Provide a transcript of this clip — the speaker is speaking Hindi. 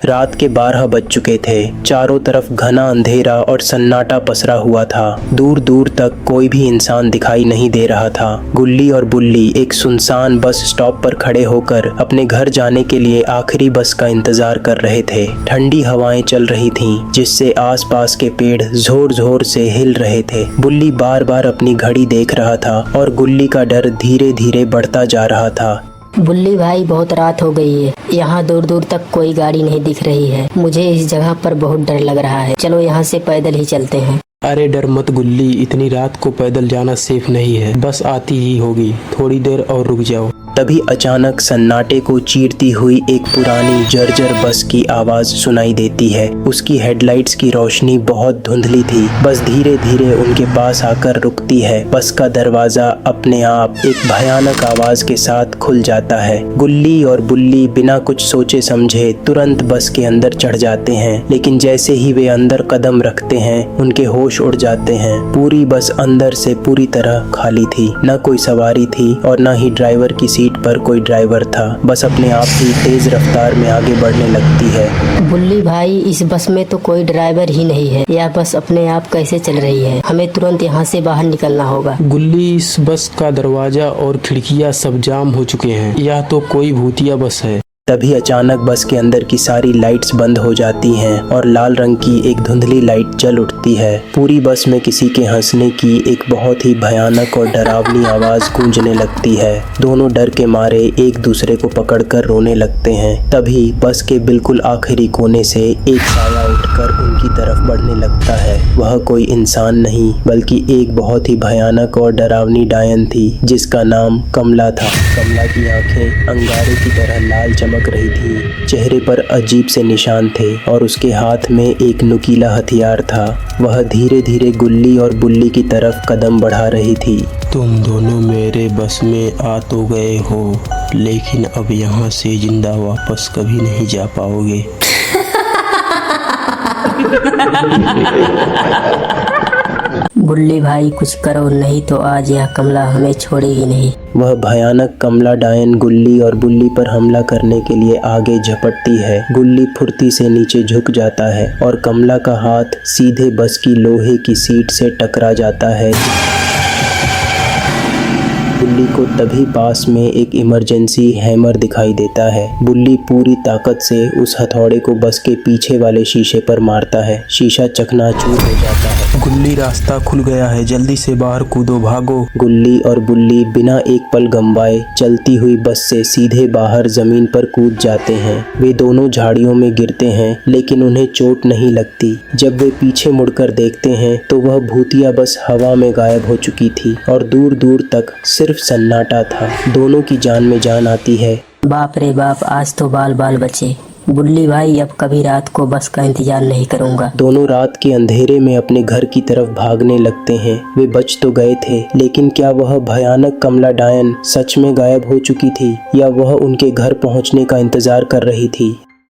रात के 12 बज चुके थे। चारों तरफ घना अंधेरा और सन्नाटा पसरा हुआ था। दूर दूर तक कोई भी इंसान दिखाई नहीं दे रहा था। गुल्ली और बुल्ली एक सुनसान बस स्टॉप पर खड़े होकर अपने घर जाने के लिए आखिरी बस का इंतजार कर रहे थे। ठंडी हवाएं चल रही थीं, जिससे आसपास के पेड़ जोर जोर से हिल रहे थे। बुल्ली बार बार अपनी घड़ी देख रहा था और गुल्ली का डर धीरे धीरे बढ़ता जा रहा था। बुल्ली भाई, बहुत रात हो गई है। यहाँ दूर दूर तक कोई गाड़ी नहीं दिख रही है। मुझे इस जगह पर बहुत डर लग रहा है। चलो यहाँ से पैदल ही चलते हैं। अरे डर मत गुल्ली, इतनी रात को पैदल जाना सेफ नहीं है। बस आती ही होगी, थोड़ी देर और रुक जाओ। तभी अचानक सन्नाटे को चीरती हुई एक पुरानी जर्जर बस की आवाज सुनाई देती है। उसकी हेडलाइट्स की रोशनी बहुत धुंधली थी। बस धीरे धीरे उनके पास आकर रुकती है। बस का दरवाजा अपने आप एक भयानक आवाज के साथ खुल जाता है। गुल्ली और बुल्ली बिना कुछ सोचे समझे तुरंत बस के अंदर चढ़ जाते हैं, लेकिन जैसे ही वे अंदर कदम रखते हैं उनके होश उड़ जाते हैं। पूरी बस अंदर से पूरी तरह खाली थी। न कोई सवारी थी और न ही ड्राइवर की सीट पर कोई ड्राइवर था। बस अपने आप ही तेज रफ्तार में आगे बढ़ने लगती है। बुल्ली भाई, इस बस में तो कोई ड्राइवर ही नहीं है। यह बस अपने आप कैसे चल रही है? हमें तुरंत यहाँ से बाहर निकलना होगा। गुल्ली, इस बस का दरवाजा और खिड़कियाँ सब जाम हो चुके हैं। यह तो कोई भूतिया बस है। तभी अचानक बस के अंदर की सारी लाइट्स बंद हो जाती हैं और लाल रंग की एक धुंधली लाइट जल उठती है। पूरी बस में किसी के हंसने की एक बहुत ही भयानक और डरावनी आवाज गूंजने लगती है। दोनों डर के मारे एक दूसरे को पकड़कर रोने लगते हैं। तभी बस के बिल्कुल आखिरी कोने से एक साया उठकर उनकी तरफ बढ़ने लगता है। वह कोई इंसान नहीं बल्कि एक बहुत ही भयानक और डरावनी डायन थी, जिसका नाम कमला था। कमला की आंखें अंगारे की तरह लाल चमक रही थी। चेहरे पर अजीब से निशान थे और उसके हाथ में एक नुकीला हथियार था। वह धीरे धीरे गुल्ली और बुल्ली की तरफ कदम बढ़ा रही थी। तुम दोनों मेरे बस में आ तो गए हो, लेकिन अब यहाँ से जिंदा वापस कभी नहीं जा पाओगे। बुल्ली भाई, कुछ करो, नहीं तो आज यह कमला हमें छोड़ेगी नहीं। वह भयानक कमला डायन गुल्ली और बुल्ली पर हमला करने के लिए आगे झपटती है। गुल्ली फुर्ती से नीचे झुक जाता है और कमला का हाथ सीधे बस की लोहे की सीट से टकरा जाता है। बुल्ली को तभी पास में एक इमरजेंसी हैमर दिखाई देता है। बुल्ली पूरी ताकत से उस हथौड़े को बस के पीछे वाले शीशे पर मारता है। शीशा चकनाचूर हो जाता है। गुल्ली, रास्ता खुल गया है, जल्दी से बाहर कूदो, भागो। गुल्ली और बुल्ली बिना एक पल गंवाए चलती हुई बस से सीधे बाहर जमीन पर कूद जाते हैं। वे दोनों झाड़ियों में गिरते हैं, लेकिन उन्हें चोट नहीं लगती। जब वे पीछे मुड़कर देखते हैं तो वह भूतिया बस हवा में गायब हो चुकी थी और दूर दूर तक सिर्फ सन्नाटा था। दोनों की जान में जान आती है। बाप रे बाप, आज तो बाल बाल बचे। बुल्ली भाई, अब कभी रात को बस का इंतजार नहीं करूंगा। दोनों रात के अंधेरे में अपने घर की तरफ भागने लगते हैं। वे बच तो गए थे, लेकिन क्या वह भयानक कमला डायन सच में गायब हो चुकी थी या वह उनके घर पहुंचने का इंतजार कर रही थी?